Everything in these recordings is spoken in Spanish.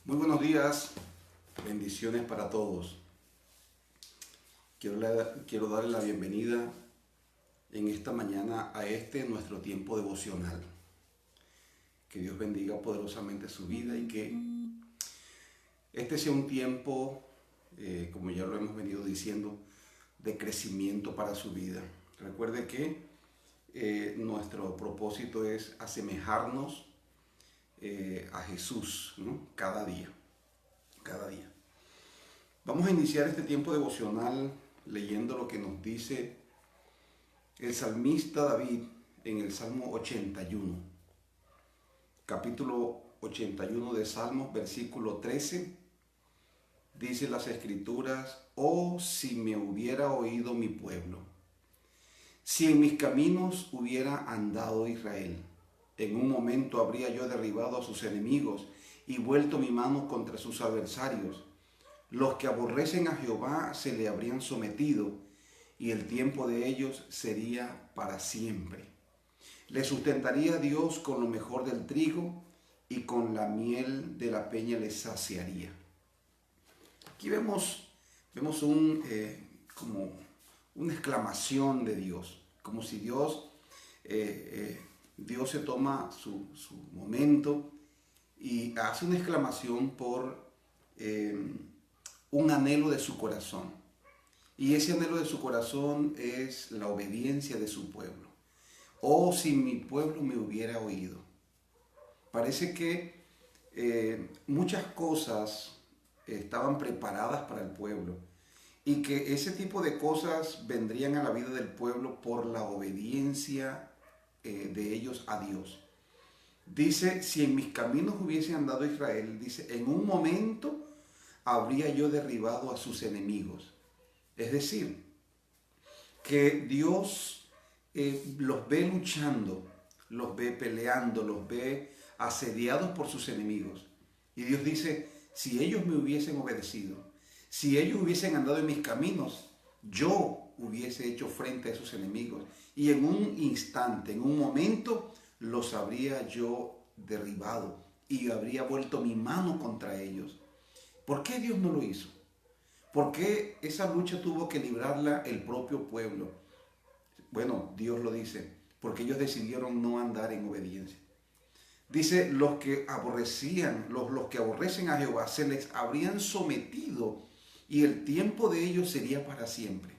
Muy buenos días, bendiciones para todos. Quiero darle la bienvenida en esta mañana a nuestro tiempo devocional. Que Dios bendiga poderosamente su vida y que este sea un tiempo, como ya lo hemos venido diciendo, de crecimiento para su vida. Recuerde que nuestro propósito es asemejarnos a Jesús, ¿no? Cada día. Vamos a iniciar este tiempo devocional leyendo lo que nos dice el salmista David en el Salmo 81, capítulo 81 de Salmos, versículo 13. Dice las Escrituras: oh, si me hubiera oído mi pueblo, si en mis caminos hubiera andado Israel, en un momento habría yo derribado a sus enemigos y vuelto mi mano contra sus adversarios. Los que aborrecen a Jehová se le habrían sometido, y el tiempo de ellos sería para siempre. Le sustentaría Dios con lo mejor del trigo, y con la miel de la peña les saciaría. Aquí vemos como una exclamación de Dios, como si Dios se toma su momento y hace una exclamación por un anhelo de su corazón. Y ese anhelo de su corazón es la obediencia de su pueblo. Oh, si mi pueblo me hubiera oído. Parece que muchas cosas estaban preparadas para el pueblo y que ese tipo de cosas vendrían a la vida del pueblo por la obediencia de ellos a Dios. Dice: si en mis caminos hubiese andado Israel, dice, en un momento habría yo derribado a sus enemigos. Es decir, que Dios los ve luchando, los ve peleando, los ve asediados por sus enemigos. Y Dios dice: si ellos me hubiesen obedecido, si ellos hubiesen andado en mis caminos, yo hubiese hecho frente a esos enemigos. Y en un instante, en un momento, los habría yo derribado y habría vuelto mi mano contra ellos. ¿Por qué Dios no lo hizo? ¿Por qué esa lucha tuvo que librarla el propio pueblo? Bueno, Dios lo dice, porque ellos decidieron no andar en obediencia. Dice: los que aborrecen a Jehová se les habrían sometido, y el tiempo de ellos sería para siempre.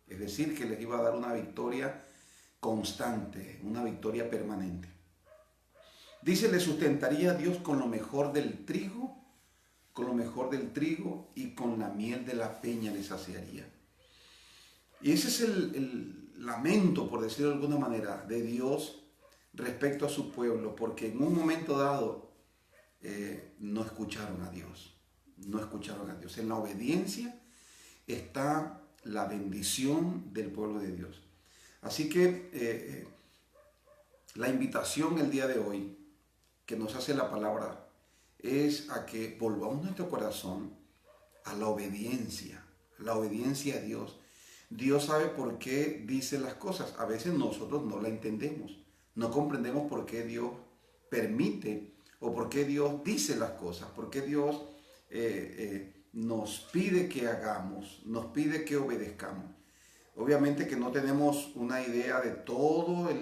Es decir, que les iba a dar una victoria constante, una victoria permanente. Dice: le sustentaría a Dios con lo mejor del trigo, y con la miel de la peña le saciaría. Y ese es el lamento, por decirlo de alguna manera, de Dios respecto a su pueblo, porque en un momento dado no escucharon a Dios. En la obediencia está la bendición del pueblo de Dios. Así que la invitación el día de hoy que nos hace la palabra es a que volvamos nuestro corazón a la obediencia a Dios. Dios sabe por qué dice las cosas. A veces nosotros no la entendemos, no comprendemos por qué Dios permite o por qué Dios dice las cosas, por qué Dios nos pide que hagamos, nos pide que obedezcamos. Obviamente que no tenemos una idea de toda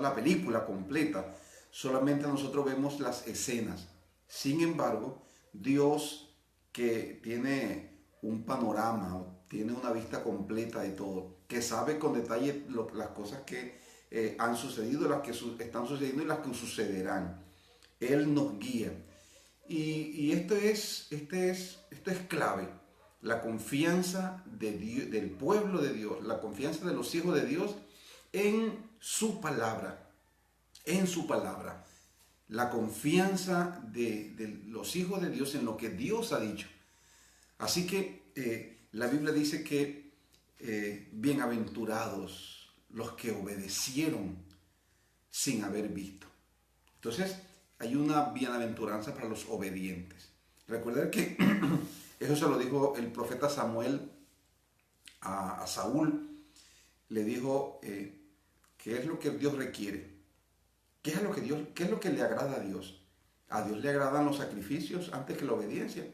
la película completa, solamente nosotros vemos las escenas. Sin embargo, Dios, que tiene un panorama, tiene una vista completa de todo, que sabe con detalle las cosas que han sucedido, las que están sucediendo y las que sucederán. Él nos guía. Y esto es clave. La confianza del pueblo de Dios, la confianza de los hijos de Dios en su palabra. La confianza de los hijos de Dios en lo que Dios ha dicho. Así que la Biblia dice que bienaventurados los que obedecieron sin haber visto. Entonces, hay una bienaventuranza para los obedientes. Recuerden que eso se lo dijo el profeta Samuel a Saúl. Le dijo qué es lo que Dios requiere, qué es lo que le agrada a Dios. ¿A Dios le agradan los sacrificios antes que la obediencia?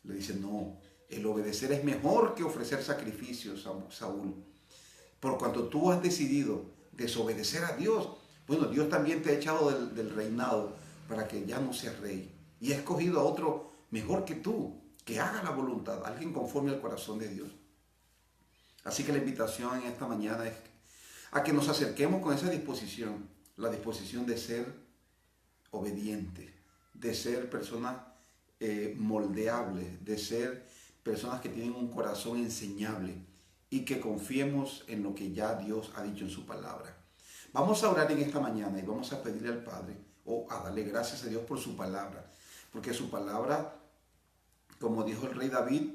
Le dice, no, el obedecer es mejor que ofrecer sacrificios, Saúl. Por cuanto tú has decidido desobedecer a Dios, bueno, Dios también te ha echado del reinado para que ya no seas rey. Y ha escogido a otro mejor que tú, que haga la voluntad, alguien conforme al corazón de Dios. Así que la invitación en esta mañana es a que nos acerquemos con esa disposición, la disposición de ser obedientes, de ser personas moldeables, de ser personas que tienen un corazón enseñable y que confiemos en lo que ya Dios ha dicho en su palabra. Vamos a orar en esta mañana y vamos a pedirle al Padre o a darle gracias a Dios por su palabra, porque su palabra, como dijo el rey David,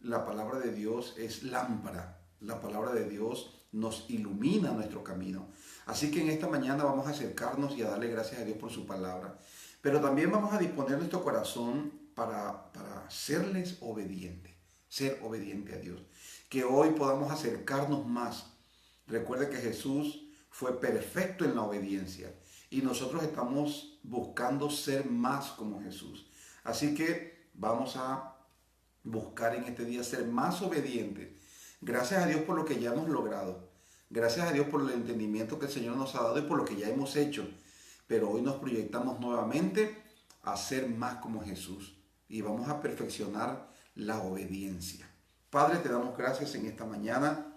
la palabra de Dios es lámpara. La palabra de Dios nos ilumina nuestro camino. Así que en esta mañana vamos a acercarnos y a darle gracias a Dios por su palabra. Pero también vamos a disponer nuestro corazón para serles obedientes, ser obediente a Dios. Que hoy podamos acercarnos más. Recuerde que Jesús fue perfecto en la obediencia y nosotros estamos buscando ser más como Jesús. Así que vamos a buscar en este día ser más obedientes. Gracias a Dios por lo que ya hemos logrado. Gracias a Dios por el entendimiento que el Señor nos ha dado y por lo que ya hemos hecho. Pero hoy nos proyectamos nuevamente a ser más como Jesús y vamos a perfeccionar la obediencia. Padre, te damos gracias en esta mañana.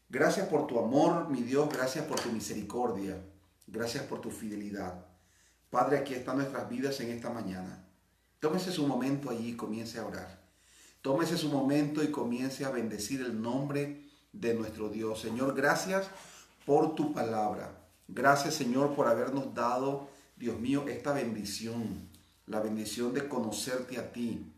Gracias por tu amor, mi Dios. Gracias por tu misericordia. Gracias por tu fidelidad. Padre, aquí están nuestras vidas en esta mañana. Tómese su momento allí y comience a orar. Tómese su momento y comience a bendecir el nombre de nuestro Dios. Señor, gracias por tu palabra. Gracias, Señor, por habernos dado, Dios mío, esta bendición. La bendición de conocerte a ti.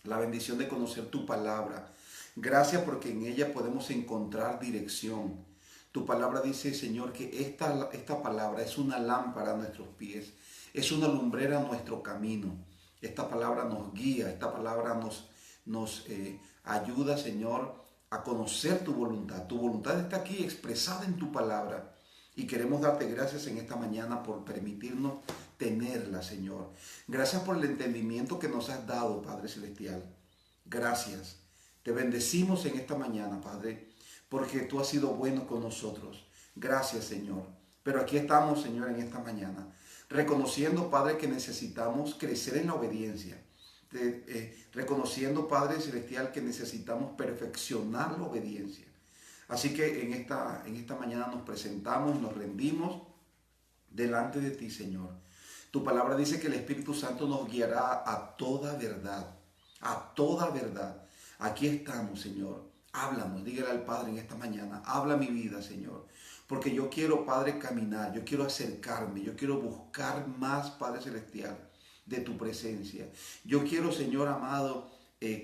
La bendición de conocer tu palabra. Gracias porque en ella podemos encontrar dirección. Tu palabra dice, Señor, que esta palabra es una lámpara a nuestros pies. Es una lumbrera a nuestro camino. Esta palabra nos guía. Esta palabra nos ayuda, Señor, a conocer tu voluntad. Tu voluntad está aquí expresada en tu palabra y queremos darte gracias en esta mañana por permitirnos tenerla, Señor. Gracias por el entendimiento que nos has dado, Padre Celestial. Gracias. Te bendecimos en esta mañana, Padre, porque tú has sido bueno con nosotros. Gracias, Señor. Pero aquí estamos, Señor, en esta mañana, reconociendo, Padre, que necesitamos crecer en la obediencia. Reconociendo, Padre Celestial, que necesitamos perfeccionar la obediencia. Así que en esta mañana nos presentamos, nos rendimos delante de ti, Señor. Tu palabra dice que el Espíritu Santo nos guiará a toda verdad, a toda verdad. Aquí estamos, Señor. Háblanos, dígale al Padre en esta mañana, habla mi vida, Señor. Porque yo quiero, Padre, caminar, yo quiero acercarme, yo quiero buscar más, Padre Celestial, de tu presencia. Yo quiero, Señor amado,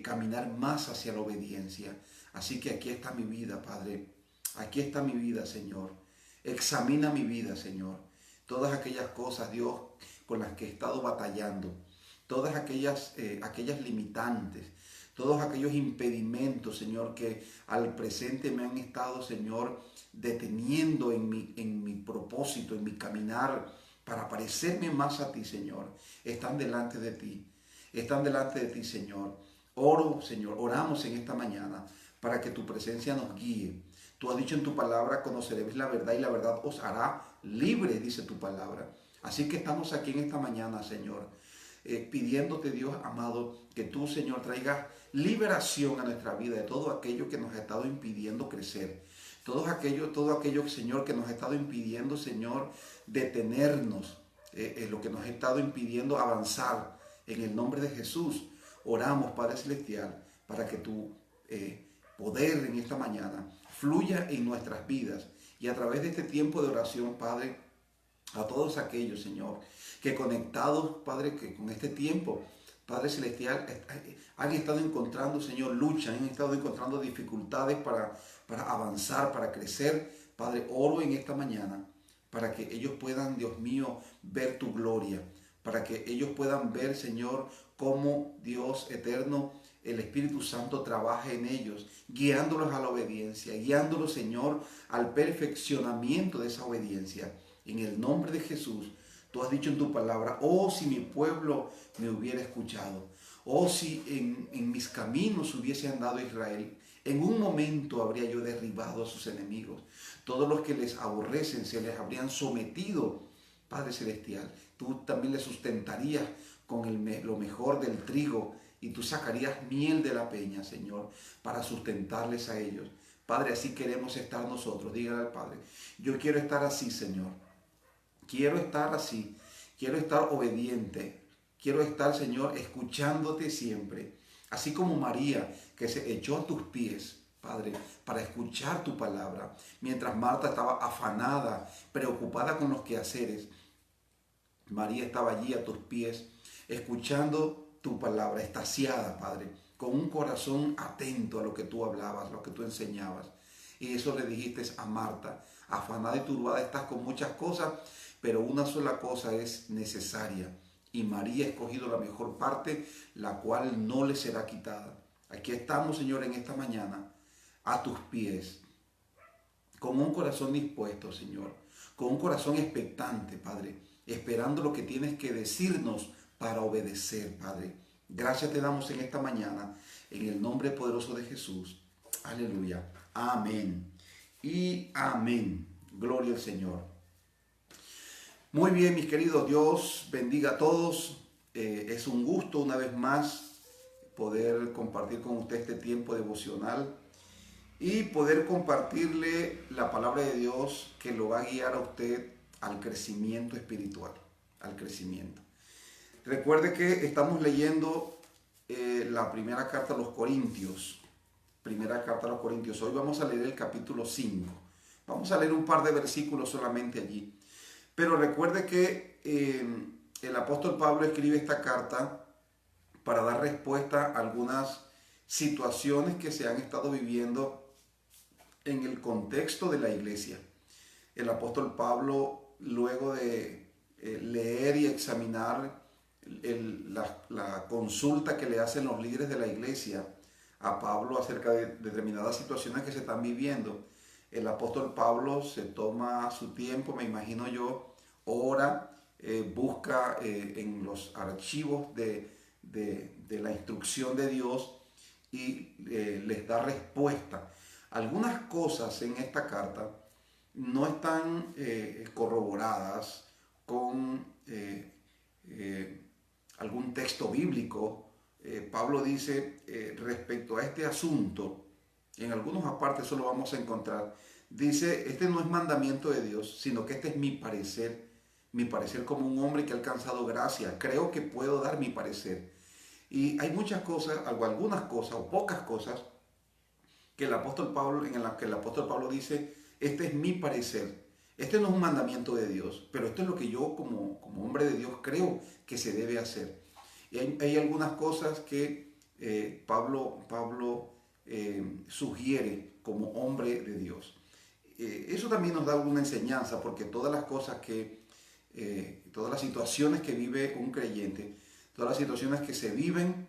caminar más hacia la obediencia. Así que aquí está mi vida, Padre. Aquí está mi vida, Señor. Examina mi vida, Señor. Todas aquellas cosas, Dios, con las que he estado batallando. Todas aquellas limitantes. Todos aquellos impedimentos, Señor, que al presente me han estado, Señor, deteniendo en mi propósito, en mi caminar, para parecerme más a ti, Señor. Están delante de ti. Están delante de ti, Señor. Oro, Señor, oramos en esta mañana para que tu presencia nos guíe. Tú has dicho en tu palabra, conoceréis la verdad y la verdad os hará libres, dice tu palabra. Así que estamos aquí en esta mañana, Señor, pidiéndote, Dios amado, que tú, Señor, traigas liberación a nuestra vida de todo aquello que nos ha estado impidiendo crecer. Todo aquello, Señor, que nos ha estado impidiendo, Señor, detenernos, lo que nos ha estado impidiendo avanzar. En el nombre de Jesús, oramos, Padre Celestial, para que tu poder en esta mañana fluya en nuestras vidas. Y a través de este tiempo de oración, Padre, a todos aquellos, Señor, que conectados, Padre, que con este tiempo, Padre Celestial, han estado encontrando, Señor, lucha, han estado encontrando dificultades para avanzar, para crecer. Padre, oro en esta mañana para que ellos puedan, Dios mío, ver tu gloria, para que ellos puedan ver, Señor, cómo Dios eterno, el Espíritu Santo trabaja en ellos, guiándolos a la obediencia, guiándolos, Señor, al perfeccionamiento de esa obediencia. En el nombre de Jesús, Tú has dicho en tu palabra, oh, si mi pueblo me hubiera escuchado, oh, si en mis caminos hubiese andado Israel, en un momento habría yo derribado a sus enemigos. Todos los que les aborrecen se les habrían sometido, Padre Celestial. Tú también les sustentarías con lo mejor del trigo y tú sacarías miel de la peña, Señor, para sustentarles a ellos. Padre, así queremos estar nosotros. Dígale al Padre, yo quiero estar así, Señor. Quiero estar así. Quiero estar obediente. Quiero estar, Señor, escuchándote siempre. Así como María, que se echó a tus pies, Padre, para escuchar tu palabra. Mientras Marta estaba afanada, preocupada con los quehaceres, María estaba allí a tus pies, escuchando tu palabra, extasiada, Padre, con un corazón atento a lo que tú hablabas, lo que tú enseñabas. Y eso le dijiste a Marta, afanada y turbada estás con muchas cosas, pero una sola cosa es necesaria. Y María ha escogido la mejor parte, la cual no le será quitada. Aquí estamos, Señor, en esta mañana, a tus pies, con un corazón dispuesto, Señor, con un corazón expectante, Padre, esperando lo que tienes que decirnos para obedecer, Padre. Gracias te damos en esta mañana, en el nombre poderoso de Jesús. Aleluya. Amén. Y amén. Gloria al Señor. Muy bien, mis queridos, Dios bendiga a todos. Es un gusto una vez más poder compartir con usted este tiempo devocional y poder compartirle la palabra de Dios que lo va a guiar a usted al crecimiento espiritual, al crecimiento. Recuerde que estamos leyendo la primera carta a los Corintios, Hoy vamos a leer el capítulo 5. Vamos a leer un par de versículos solamente allí. Pero recuerde que el apóstol Pablo escribe esta carta para dar respuesta a algunas situaciones que se han estado viviendo en el contexto de la iglesia. El apóstol Pablo, luego de leer y examinar la consulta que le hacen los líderes de la iglesia a Pablo acerca de determinadas situaciones que se están viviendo, el apóstol Pablo se toma su tiempo, me imagino yo, ora, busca en los archivos de la instrucción de Dios y les da respuesta. Algunas cosas en esta carta no están corroboradas con algún texto bíblico. Pablo dice respecto a este asunto, en algunos apartes eso lo vamos a encontrar, dice, este no es mandamiento de Dios, sino que este es mi parecer como un hombre que ha alcanzado gracia. Creo que puedo dar mi parecer. Y hay muchas cosas, algunas cosas o pocas cosas que el apóstol Pablo, en las que el apóstol Pablo dice, este es mi parecer. Este no es un mandamiento de Dios, pero esto es lo que yo como hombre de Dios creo que se debe hacer. Y hay algunas cosas que Pablo sugiere como hombre de Dios. Eso también nos da una enseñanza, porque todas las cosas todas las situaciones que vive un creyente, todas las situaciones que se viven,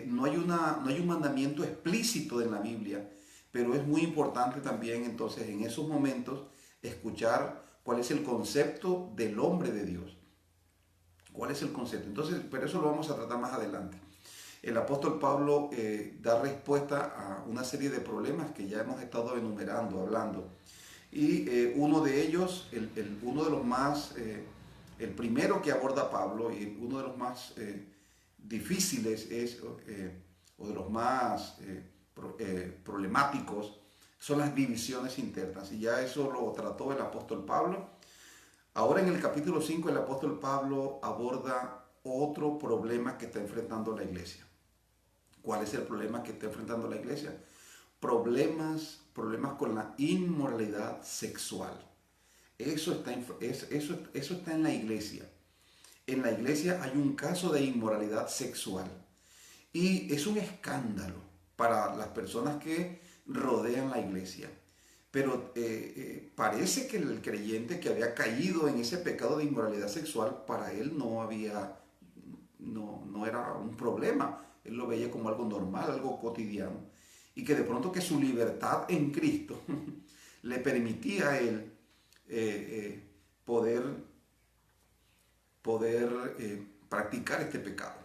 no hay un mandamiento explícito en la Biblia, pero es muy importante también entonces en esos momentos escuchar cuál es el concepto del hombre de Dios. ¿Cuál es el concepto? Entonces, pero eso lo vamos a tratar más adelante. El apóstol Pablo da respuesta a una serie de problemas que ya hemos estado enumerando, hablando. Y uno de ellos, uno de los más, el primero que aborda Pablo y uno de los más difíciles o de los más problemáticos, son las divisiones internas. Y ya eso lo trató el apóstol Pablo. Ahora en el capítulo 5 el apóstol Pablo aborda otro problema que está enfrentando la iglesia. ¿Cuál es el problema que está enfrentando la iglesia? Problemas con la inmoralidad sexual. Eso está en la iglesia. En la iglesia hay un caso de inmoralidad sexual. Y es un escándalo para las personas que rodean la iglesia. Pero parece que el creyente que había caído en ese pecado de inmoralidad sexual, para él no era un problema. Él lo veía como algo normal, algo cotidiano. Y que de pronto que su libertad en Cristo le permitía a él poder poder practicar este pecado.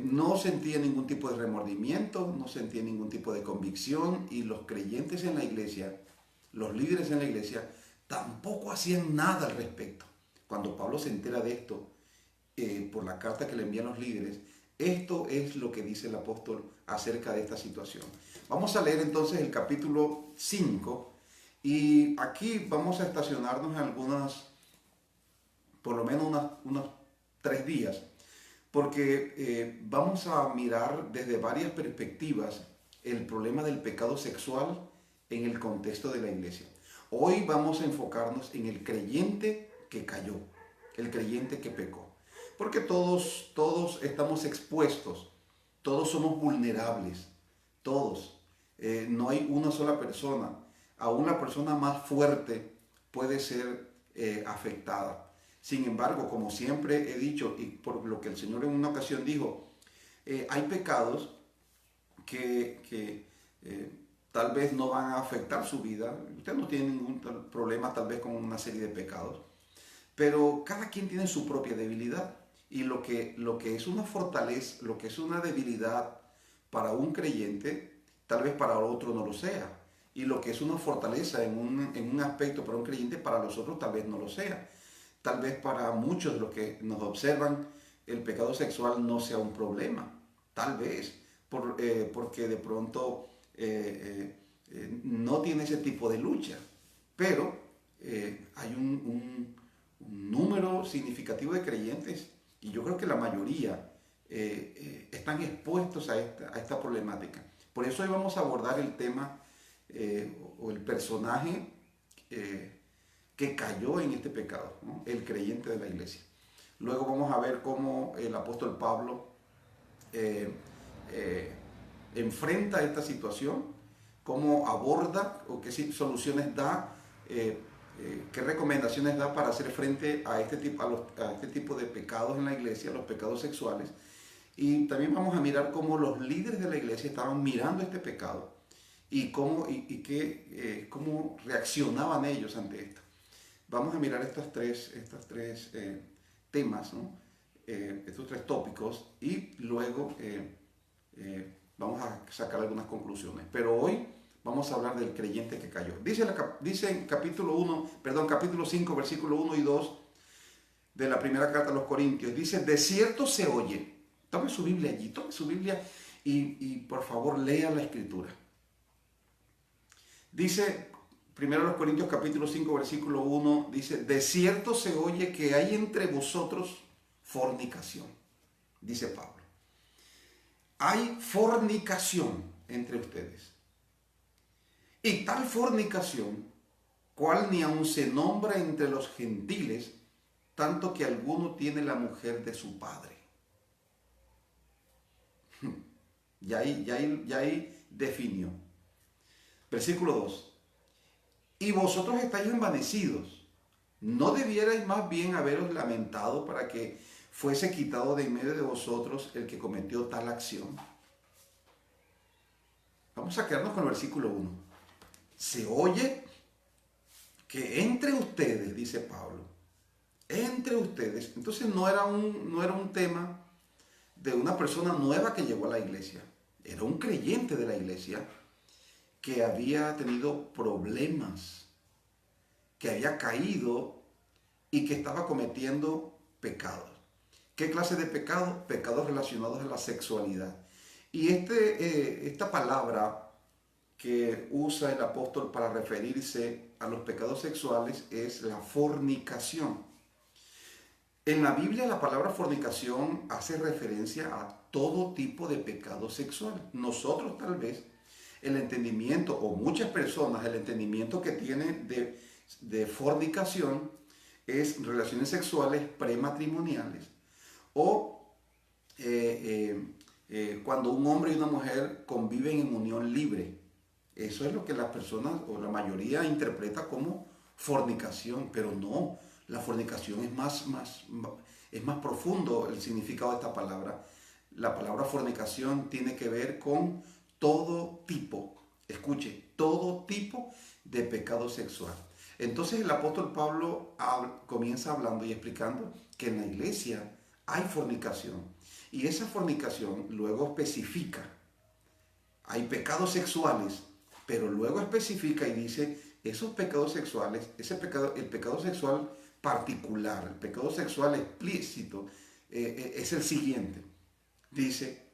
No sentía ningún tipo de remordimiento, no sentía ningún tipo de convicción, y los creyentes en la iglesia, los líderes en la iglesia, tampoco hacían nada al respecto. Cuando Pablo se entera de esto, por la carta que le envían los líderes, esto es lo que dice el apóstol acerca de esta situación. Vamos a leer entonces el capítulo 5, y aquí vamos a estacionarnos en por lo menos unos 3 días, porque vamos a mirar desde varias perspectivas el problema del pecado sexual en el contexto de la iglesia. Hoy vamos a enfocarnos en el creyente que cayó, el creyente que pecó, porque todos estamos expuestos, todos somos vulnerables, todos. No hay una sola persona, aún la persona más fuerte puede ser afectada. Sin embargo, como siempre he dicho, y por lo que el Señor en una ocasión dijo, hay pecados que tal vez no van a afectar su vida. Usted no tiene ningún problema tal vez con una serie de pecados, pero cada quien tiene su propia debilidad, y lo que es una fortaleza, lo que es una debilidad para un creyente, tal vez para otro no lo sea, y lo que es una fortaleza en un aspecto para un creyente, para los otros tal vez no lo sea. Tal vez para muchos de los que nos observan el pecado sexual no sea un problema, tal vez porque de pronto no tiene ese tipo de lucha, pero hay un número significativo de creyentes, y yo creo que la mayoría están expuestos a esta problemática. Por eso hoy vamos a abordar el tema o el personaje que cayó en este pecado, ¿no? El creyente de la iglesia. Luego vamos a ver cómo el apóstol Pablo enfrenta esta situación, cómo aborda o qué soluciones da, qué recomendaciones da para hacer frente a este tipo de pecados en la iglesia, los pecados sexuales. Y también vamos a mirar cómo los líderes de la iglesia estaban mirando este pecado y cómo reaccionaban ellos ante esto. Vamos a mirar estos tres temas, ¿no? Estos 3 tópicos, y luego vamos a sacar algunas conclusiones. Pero hoy vamos a hablar del creyente que cayó. Dice en capítulo 5, versículo 1 y 2 de la primera carta a los Corintios, dice: de cierto se oye. Tome su Biblia allí, tome su Biblia y por favor lea la escritura. Dice, 1 Corintios capítulo 5, versículo 1, dice: de cierto se oye que hay entre vosotros fornicación. Dice Pablo, hay fornicación entre ustedes. Y tal fornicación, cual ni aun se nombra entre los gentiles, tanto que alguno tiene la mujer de su padre. Ya ahí definió. Versículo 2. Y vosotros estáis envanecidos. ¿No debierais más bien haberos lamentado para que fuese quitado de en medio de vosotros el que cometió tal acción? Vamos a quedarnos con el versículo 1. Se oye que entre ustedes, dice Pablo, entre ustedes. Entonces no era un tema de una persona nueva que llegó a la iglesia. Era un creyente de la iglesia que había tenido problemas, que había caído y que estaba cometiendo pecados. ¿Qué clase de pecados? Pecados relacionados a la sexualidad. Y esta palabra que usa el apóstol para referirse a los pecados sexuales es la fornicación. En la Biblia la palabra fornicación hace referencia a todo tipo de pecado sexual. Nosotros tal vez el entendimiento, o muchas personas, el entendimiento que tienen de fornicación es relaciones sexuales prematrimoniales, o cuando un hombre y una mujer conviven en unión libre. Eso es lo que las personas o la mayoría interpreta como fornicación, pero no, la fornicación es más profundo el significado de esta palabra. La palabra fornicación tiene que ver con todo tipo, escuche, todo tipo de pecado sexual. Entonces el apóstol Pablo comienza hablando y explicando que en la iglesia hay fornicación. Y esa fornicación luego especifica, hay pecados sexuales, pero luego especifica y dice, esos pecados sexuales, el pecado sexual particular, el pecado sexual explícito, es el siguiente. Dice,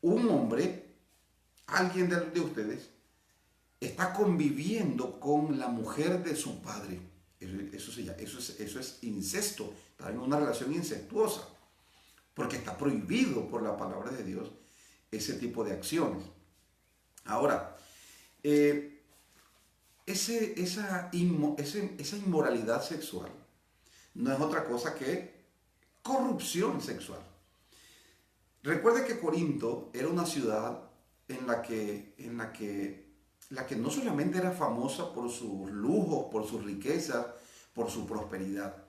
un hombre, alguien de ustedes, está conviviendo con la mujer de su padre. Eso es incesto, está en una relación incestuosa, porque está prohibido por la palabra de Dios ese tipo de acciones. Ahora, esa inmoralidad sexual no es otra cosa que corrupción sexual. Recuerde que Corinto era una ciudad en la que no solamente era famosa por sus lujos, por sus riquezas, por su prosperidad.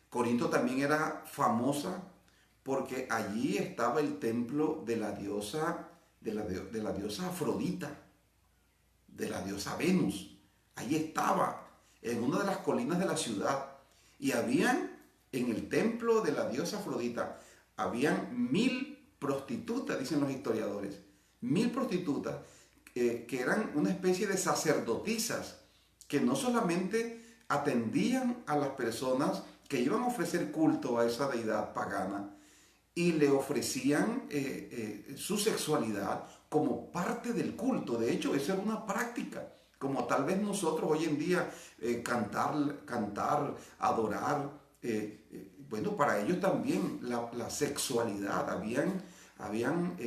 Corinto también era famosa porque allí estaba el templo de la diosa, de la diosa Afrodita, de la diosa Venus. Allí estaba, en una de las colinas de la ciudad. Y en el templo de la diosa Afrodita, habían 1000 prostitutas, dicen los historiadores. 1000 prostitutas que eran una especie de sacerdotisas que no solamente atendían a las personas que iban a ofrecer culto a esa deidad pagana y le ofrecían su sexualidad como parte del culto. De hecho, eso era una práctica, como tal vez nosotros hoy en día cantar, adorar. Bueno, para ellos también la sexualidad, habían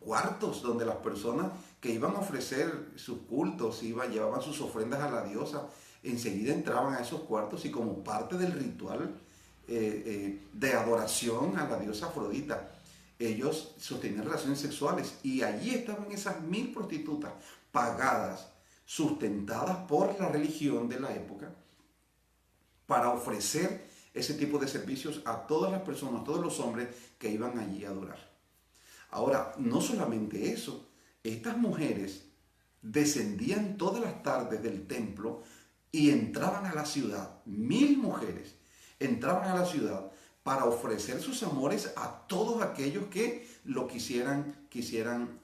cuartos donde las personas que iban a ofrecer sus cultos, llevaban sus ofrendas a la diosa, enseguida entraban a esos cuartos y como parte del ritual de adoración a la diosa Afrodita, ellos sostenían relaciones sexuales y allí estaban esas 1000 prostitutas pagadas, sustentadas por la religión de la época, para ofrecer ese tipo de servicios a todas las personas, a todos los hombres que iban allí a adorar. Ahora, no solamente eso, estas mujeres descendían todas las tardes del templo y entraban a la ciudad. 1000 mujeres entraban a la ciudad para ofrecer sus amores a todos aquellos que lo quisieran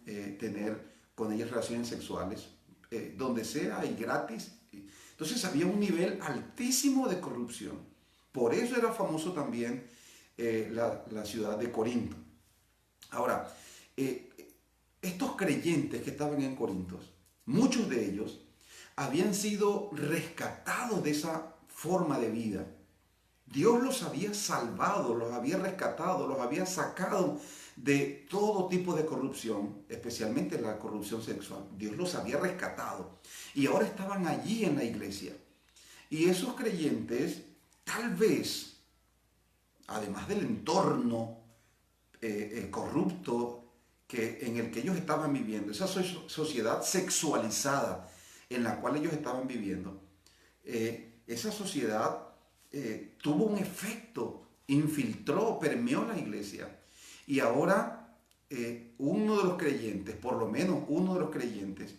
tener con ellas relaciones sexuales, donde sea y gratis. Entonces había un nivel altísimo de corrupción. Por eso era famoso también la ciudad de Corinto. Ahora, estos creyentes que estaban en Corinto, muchos de ellos habían sido rescatados de esa forma de vida. Dios los había salvado, los había rescatado, los había sacado de todo tipo de corrupción, especialmente la corrupción sexual. Dios los había rescatado y ahora estaban allí en la iglesia. Y esos creyentes, tal vez, además del entorno corrupto en el que ellos estaban viviendo, esa sociedad sexualizada en la cual ellos estaban viviendo, esa sociedad tuvo un efecto, infiltró, permeó la iglesia. Y ahora uno de los creyentes, por lo menos uno de los creyentes,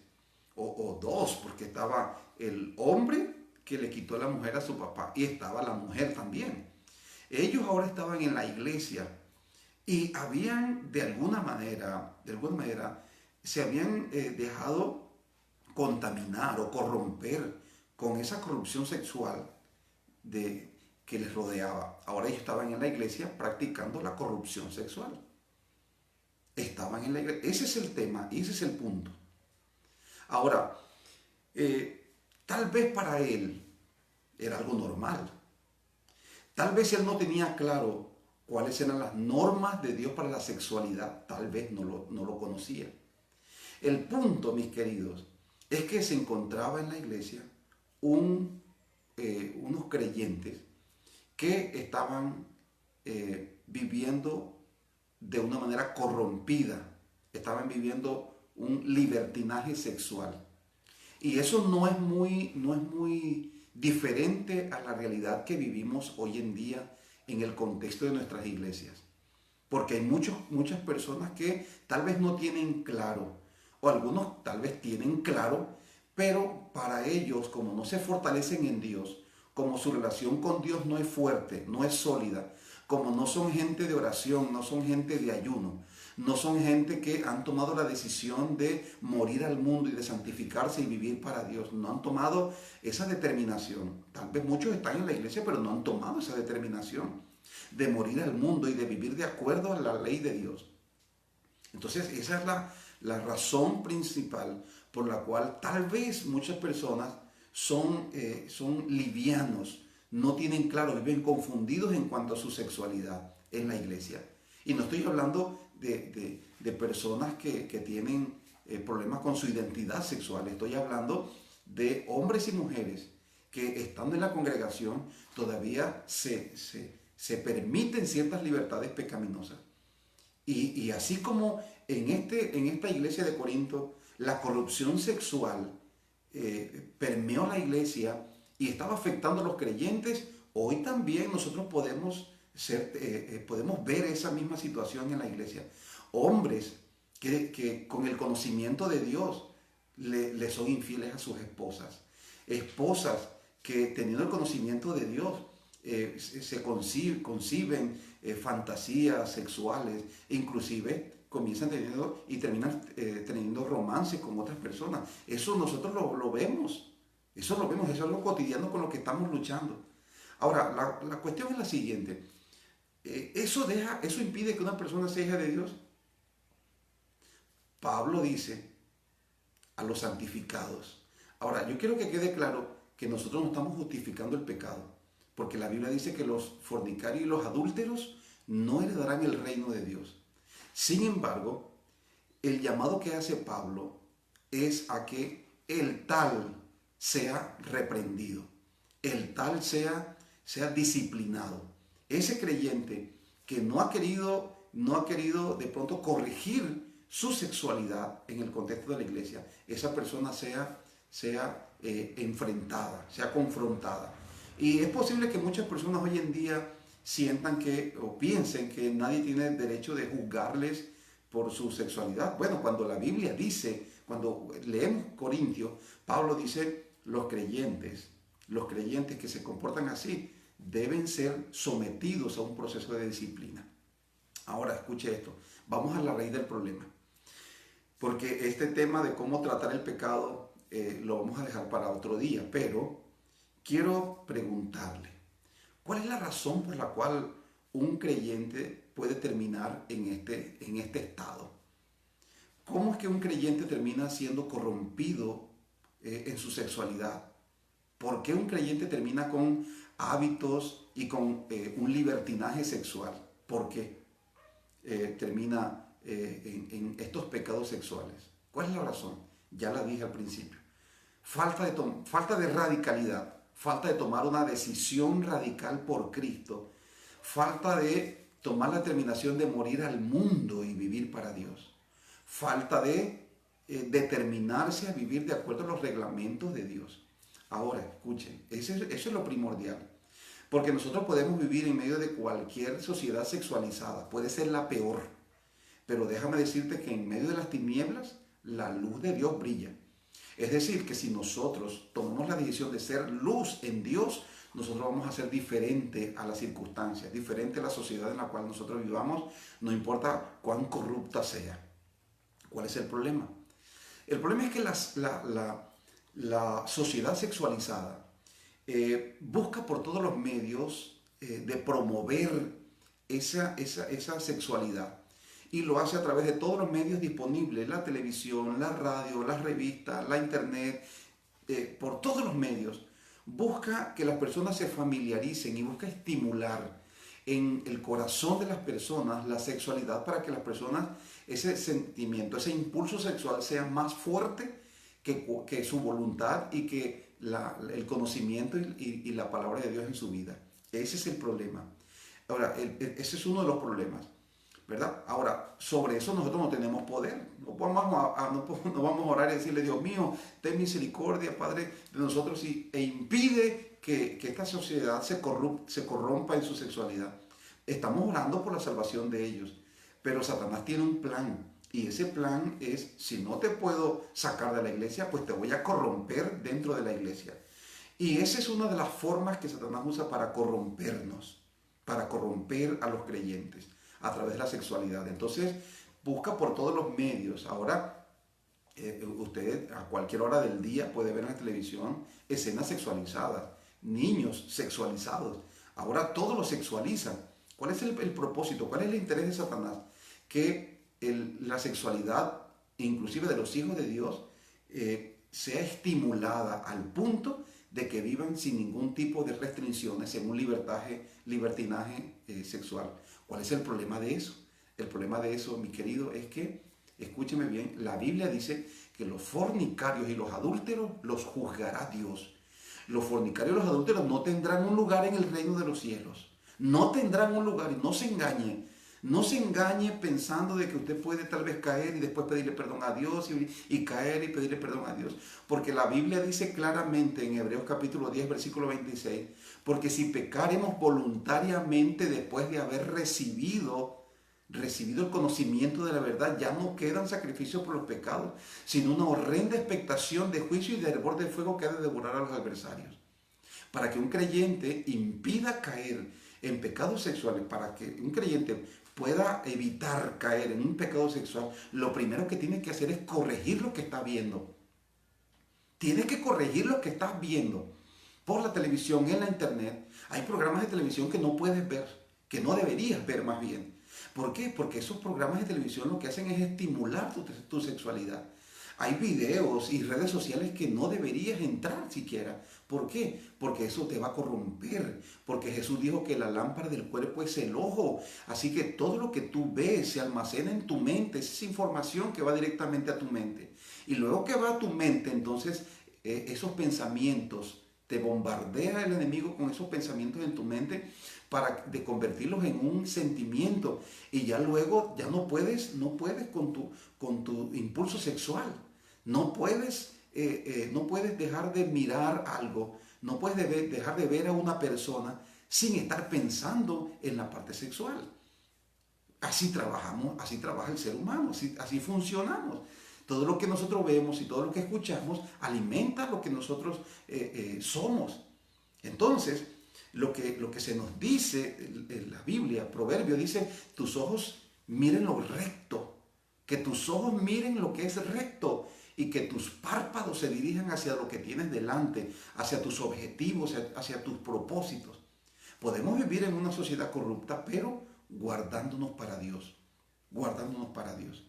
o dos, porque estaba el hombre que le quitó la mujer a su papá y estaba la mujer también. Ellos ahora estaban en la iglesia y habían de alguna manera, se habían dejado contaminar o corromper con esa corrupción sexual que les rodeaba. Ahora ellos estaban en la iglesia practicando la corrupción sexual. Estaban en la iglesia. Ese es el tema y ese es el punto. Ahora, tal vez para él era algo normal. Tal vez él no tenía claro cuáles eran las normas de Dios para la sexualidad. Tal vez no lo conocía. El punto, mis queridos, es que se encontraba en la iglesia unos creyentes que estaban viviendo de una manera corrompida, estaban viviendo un libertinaje sexual. Y eso no es muy diferente a la realidad que vivimos hoy en día en el contexto de nuestras iglesias. Porque hay muchas personas que tal vez no tienen claro, o algunos tal vez tienen claro, Pero para ellos, como no se fortalecen en Dios, como su relación con Dios no es fuerte, no es sólida, como no son gente de oración, no son gente de ayuno, no son gente que han tomado la decisión de morir al mundo y de santificarse y vivir para Dios, no han tomado esa determinación. Tal vez muchos están en la iglesia, pero no han tomado esa determinación de morir al mundo y de vivir de acuerdo a la ley de Dios. Entonces, esa es la razón principal por la cual tal vez muchas personas son livianos, no tienen claro, viven confundidos en cuanto a su sexualidad en la iglesia. Y no estoy hablando de personas que tienen problemas con su identidad sexual, estoy hablando de hombres y mujeres que estando en la congregación todavía se permiten ciertas libertades pecaminosas. Y así como en esta iglesia de Corinto, la corrupción sexual permeó la iglesia y estaba afectando a los creyentes, hoy también nosotros podemos ver esa misma situación en la iglesia. Hombres que con el conocimiento de Dios le son infieles a sus esposas. Esposas que teniendo el conocimiento de Dios se conciben fantasías sexuales, inclusive comienzan teniendo y terminan teniendo romances con otras personas. Eso nosotros lo vemos, eso es lo cotidiano con lo que estamos luchando. Ahora, la cuestión es la siguiente, ¿eso impide que una persona sea hija de Dios? Pablo dice a los santificados. Ahora, yo quiero que quede claro que nosotros no estamos justificando el pecado, porque la Biblia dice que los fornicarios y los adúlteros no heredarán el reino de Dios. Sin embargo, el llamado que hace Pablo es a que el tal sea reprendido, el tal sea disciplinado. Ese creyente que no ha querido de pronto corregir su sexualidad en el contexto de la iglesia, esa persona sea enfrentada, sea confrontada. Y es posible que muchas personas hoy en día sientan o piensen que nadie tiene derecho de juzgarles por su sexualidad. Bueno, cuando la Biblia dice, cuando leemos Corintios, Pablo dice, los creyentes que se comportan así deben ser sometidos a un proceso de disciplina. Ahora, escuche esto, vamos a la raíz del problema. Porque este tema de cómo tratar el pecado lo vamos a dejar para otro día, pero quiero preguntarle, ¿cuál es la razón por la cual un creyente puede terminar en este estado? ¿Cómo es que un creyente termina siendo corrompido en su sexualidad? ¿Por qué un creyente termina con hábitos y con un libertinaje sexual? ¿Por qué termina en estos pecados sexuales? ¿Cuál es la razón? Ya la dije al principio. Falta de radicalidad, falta de tomar una decisión radical por Cristo, falta de tomar la determinación de morir al mundo y vivir para Dios, falta de determinarse a vivir de acuerdo a los reglamentos de Dios. Ahora, escuchen, eso es lo primordial, porque nosotros podemos vivir en medio de cualquier sociedad sexualizada, puede ser la peor, pero déjame decirte que en medio de las tinieblas la luz de Dios brilla. Es decir, que si nosotros tomamos la decisión de ser luz en Dios, nosotros vamos a ser diferente a las circunstancias, diferente a la sociedad en la cual nosotros vivamos, no importa cuán corrupta sea. ¿Cuál es el problema? El problema es que la sociedad sexualizada busca por todos los medios de promover esa sexualidad. Y lo hace a través de todos los medios disponibles, la televisión, la radio, las revistas, la internet, por todos los medios. Busca que las personas se familiaricen y busca estimular en el corazón de las personas la sexualidad para que las personas, ese sentimiento, ese impulso sexual sea más fuerte que su voluntad y que el conocimiento y la palabra de Dios en su vida. Ese es el problema. Ahora, ese es uno de los problemas, ¿verdad? Ahora, sobre eso nosotros no tenemos poder. No vamos a orar y decirle, Dios mío, ten misericordia, Padre, de nosotros e impide que esta sociedad se corrompa en su sexualidad. Estamos orando por la salvación de ellos, pero Satanás tiene un plan Y ese plan es, si no te puedo sacar de la iglesia, pues te voy a corromper dentro de la iglesia. Y esa es una de las formas que Satanás usa para corrompernos, para corromper a los creyentes a través de la sexualidad. Entonces, busca por todos los medios. Ahora, usted a cualquier hora del día puede ver en la televisión escenas sexualizadas, niños sexualizados. Ahora todo lo sexualizan. ¿Cuál es el propósito? ¿Cuál es el interés de Satanás? Que la sexualidad, inclusive de los hijos de Dios, sea estimulada al punto de que vivan sin ningún tipo de restricciones en un libertinaje sexual. ¿Cuál es el problema de eso? El problema de eso, mi querido, es que, escúcheme bien, la Biblia dice que los fornicarios y los adúlteros los juzgará Dios. Los fornicarios y los adúlteros no tendrán un lugar en el reino de los cielos. No tendrán un lugar, y no se engañe. No se engañe pensando de que usted puede tal vez caer y después pedirle perdón a Dios y caer y pedirle perdón a Dios. Porque la Biblia dice claramente en Hebreos capítulo 10, versículo 26, porque si pecaremos voluntariamente después de haber recibido el conocimiento de la verdad, ya no quedan sacrificios por los pecados, sino una horrenda expectación de juicio y de hervor de fuego que ha de devorar a los adversarios. Para que un creyente impida caer en pecados sexuales, para que un creyente pueda evitar caer en un pecado sexual, lo primero que tiene que hacer es corregir lo que está viendo. Tienes que corregir lo que estás viendo por la televisión, en la internet. Hay programas de televisión que no puedes ver, que no deberías ver más bien. ¿Por qué? Porque esos programas de televisión lo que hacen es estimular tu sexualidad. Hay videos y redes sociales que no deberías entrar siquiera. ¿Por qué? Porque eso te va a corromper. Porque Jesús dijo que la lámpara del cuerpo es el ojo. Así que todo lo que tú ves se almacena en tu mente. Esa información que va directamente a tu mente. Y luego que va a tu mente, entonces esos pensamientos, te bombardea el enemigo con esos pensamientos en tu mente para convertirlos en un sentimiento, y ya luego ya no puedes con tu impulso sexual, no puedes dejar de mirar algo, no puedes dejar de ver a una persona sin estar pensando en la parte sexual. Así trabajamos, así trabaja el ser humano, así funcionamos. Todo lo que nosotros vemos y todo lo que escuchamos alimenta lo que nosotros somos. Entonces, lo que se nos dice en la Biblia, Proverbio, dice, tus ojos miren lo recto, que tus ojos miren lo que es recto y que tus párpados se dirijan hacia lo que tienes delante, hacia tus objetivos, hacia tus propósitos. Podemos vivir en una sociedad corrupta, pero guardándonos para Dios, guardándonos para Dios.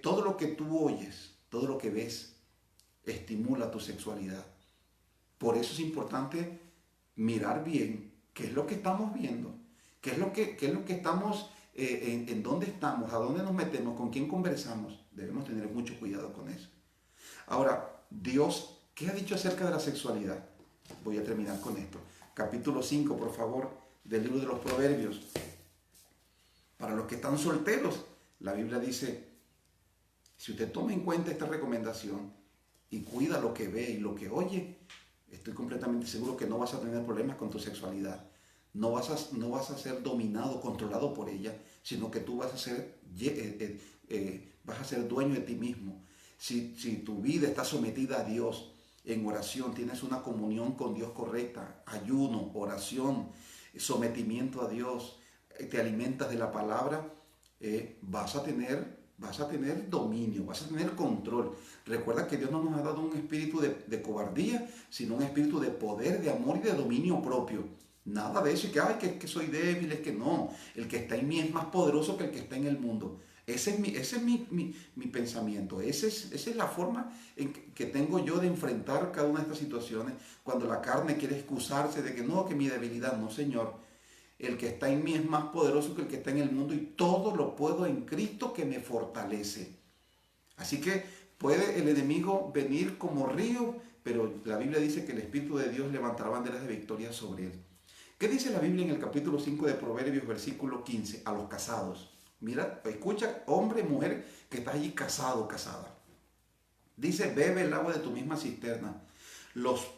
Todo lo que tú oyes, todo lo que ves, estimula tu sexualidad. Por eso es importante mirar bien qué es lo que estamos viendo, qué es lo que estamos, en dónde estamos, a dónde nos metemos, con quién conversamos. Debemos tener mucho cuidado con eso. Ahora, Dios, ¿qué ha dicho acerca de la sexualidad? Voy a terminar con esto. Capítulo 5, por favor, del libro de los Proverbios. Para los que están solteros, la Biblia dice, si usted toma en cuenta esta recomendación y cuida lo que ve y lo que oye, estoy completamente seguro que no vas a tener problemas con tu sexualidad. No vas a ser dominado, controlado por ella, sino que tú vas a ser dueño de ti mismo. Si tu vida está sometida a Dios en oración, tienes una comunión con Dios correcta, ayuno, oración, sometimiento a Dios, te alimentas de la palabra, vas a tener dominio, vas a tener control. Recuerda que Dios no nos ha dado un espíritu de cobardía, sino un espíritu de poder, de amor y de dominio propio. Nada de eso, que soy débil, es que no. El que está en mí es más poderoso que el que está en el mundo. Ese es mi pensamiento. Esa es la forma que tengo yo de enfrentar cada una de estas situaciones. Cuando la carne quiere excusarse de que no, que mi debilidad, no, Señor. El que está en mí es más poderoso que el que está en el mundo, y todo lo puedo en Cristo que me fortalece. Así que puede el enemigo venir como río, pero la Biblia dice que el Espíritu de Dios levantará banderas de victoria sobre él. ¿Qué dice la Biblia en el capítulo 5 de Proverbios, versículo 15? A los casados. Mira, escucha, hombre, mujer, que está allí casado, casada. Dice, bebe el agua de tu misma cisterna, los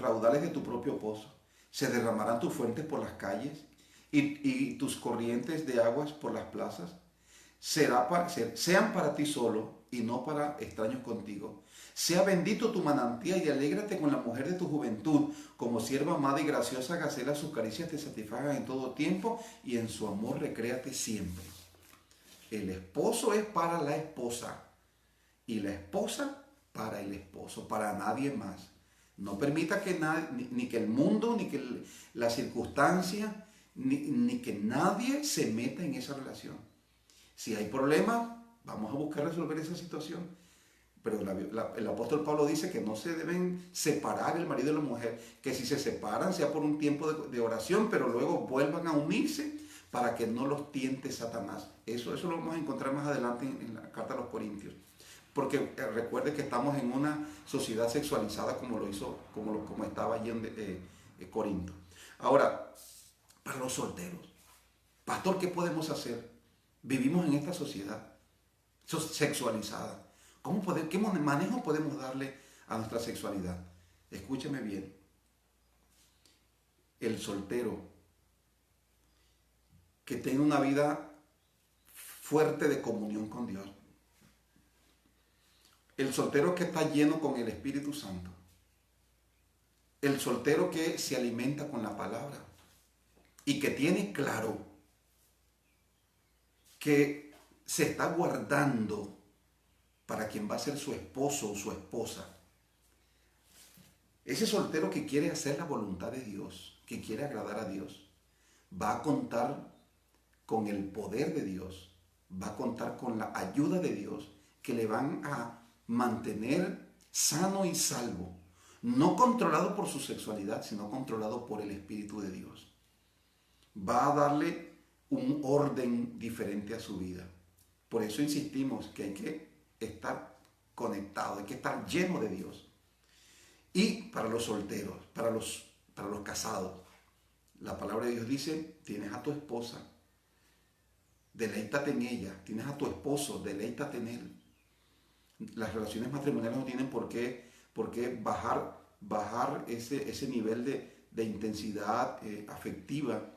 raudales de tu propio pozo. Se derramarán tus fuentes por las calles y tus corrientes de aguas por las plazas. sean para ti solo y no para extraños contigo. Sea bendito tu manantial y alégrate con la mujer de tu juventud, como sierva amada y graciosa Gacela, sus caricias te satisfagan en todo tiempo y en su amor recréate siempre. El esposo es para la esposa y la esposa para el esposo, para nadie más. No permita que ni que el mundo, ni que la circunstancia, ni que nadie se meta en esa relación. Si hay problemas, vamos a buscar resolver esa situación. Pero el apóstol Pablo dice que no se deben separar el marido y la mujer, que si se separan sea por un tiempo de oración, pero luego vuelvan a unirse para que no los tiente Satanás. Eso lo vamos a encontrar más adelante en la carta a los Corintios. Porque recuerde que estamos en una sociedad sexualizada como estaba allí en Corinto. Ahora, para los solteros, pastor, ¿qué podemos hacer? Vivimos en esta sociedad sexualizada. ¿Qué manejo podemos darle a nuestra sexualidad? Escúcheme bien. El soltero que tiene una vida fuerte de comunión con Dios. El soltero que está lleno con el Espíritu Santo. El soltero que se alimenta con la palabra y que tiene claro que se está guardando para quien va a ser su esposo o su esposa. Ese soltero que quiere hacer la voluntad de Dios, que quiere agradar a Dios, va a contar con el poder de Dios, va a contar con la ayuda de Dios, que le van a mantener sano y salvo, no controlado por su sexualidad, sino controlado por el Espíritu de Dios. Va a darle un orden diferente a su vida. Por eso insistimos que hay que estar conectado, hay que estar lleno de Dios. Y para los solteros, para los casados, la palabra de Dios dice, tienes a tu esposa, deleítate en ella, tienes a tu esposo, deleítate en él. Las relaciones matrimoniales no tienen por qué bajar ese nivel de intensidad afectiva,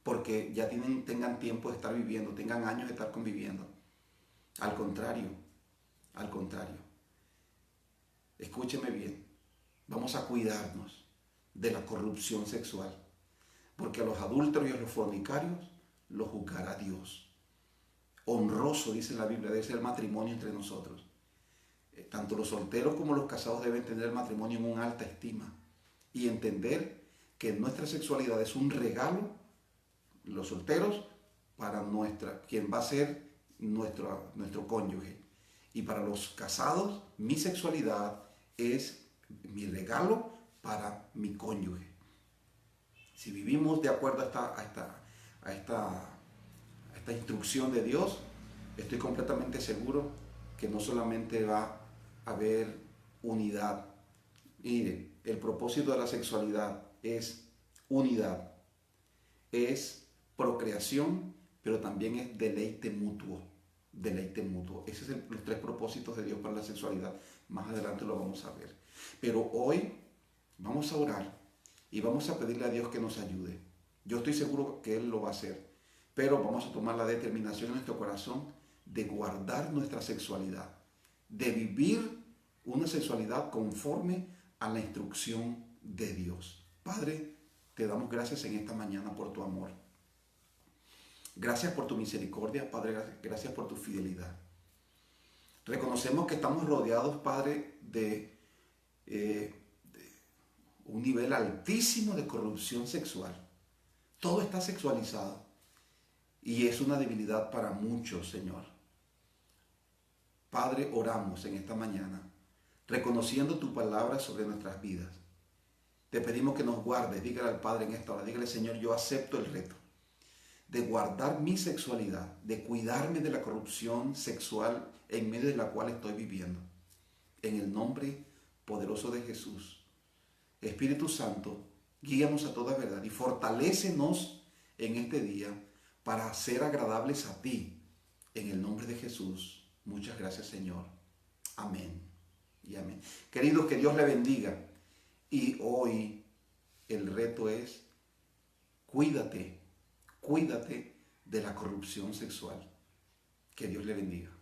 porque ya tengan tiempo de estar viviendo, tengan años de estar conviviendo. Al contrario. Escúcheme bien, vamos a cuidarnos de la corrupción sexual, porque a los adúlteros y a los fornicarios los juzgará Dios. Honroso, dice la Biblia, debe ser el matrimonio entre nosotros. Tanto los solteros como los casados deben tener el matrimonio en una alta estima y entender que nuestra sexualidad es un regalo, los solteros, para quien va a ser nuestro cónyuge. Y para los casados, mi sexualidad es mi regalo para mi cónyuge. Si vivimos de acuerdo a esta instrucción de Dios, estoy completamente seguro que no solamente va a haber unidad. Mire, el propósito de la sexualidad es unidad, es procreación, pero también es deleite mutuo. Deleite mutuo. Esos son los tres propósitos de Dios para la sexualidad. Más adelante lo vamos a ver. Pero hoy vamos a orar y vamos a pedirle a Dios que nos ayude. Yo estoy seguro que Él lo va a hacer. Pero vamos a tomar la determinación en nuestro corazón de guardar nuestra sexualidad, de vivir una sexualidad conforme a la instrucción de Dios. Padre, te damos gracias en esta mañana por tu amor. Gracias por tu misericordia, Padre, gracias por tu fidelidad. Reconocemos que estamos rodeados, Padre, de un nivel altísimo de corrupción sexual. Todo está sexualizado y es una debilidad para muchos, Señor. Padre, oramos en esta mañana, reconociendo tu palabra sobre nuestras vidas. Te pedimos que nos guardes, dígale al Padre en esta hora, dígale, Señor, yo acepto el reto de guardar mi sexualidad, de cuidarme de la corrupción sexual en medio de la cual estoy viviendo. En el nombre poderoso de Jesús. Espíritu Santo, guíanos a toda verdad y fortalécenos en este día para ser agradables a ti. En el nombre de Jesús. Muchas gracias, Señor. Amén y amén. Queridos, que Dios le bendiga. Y hoy el reto es, cuídate de la corrupción sexual. Que Dios le bendiga.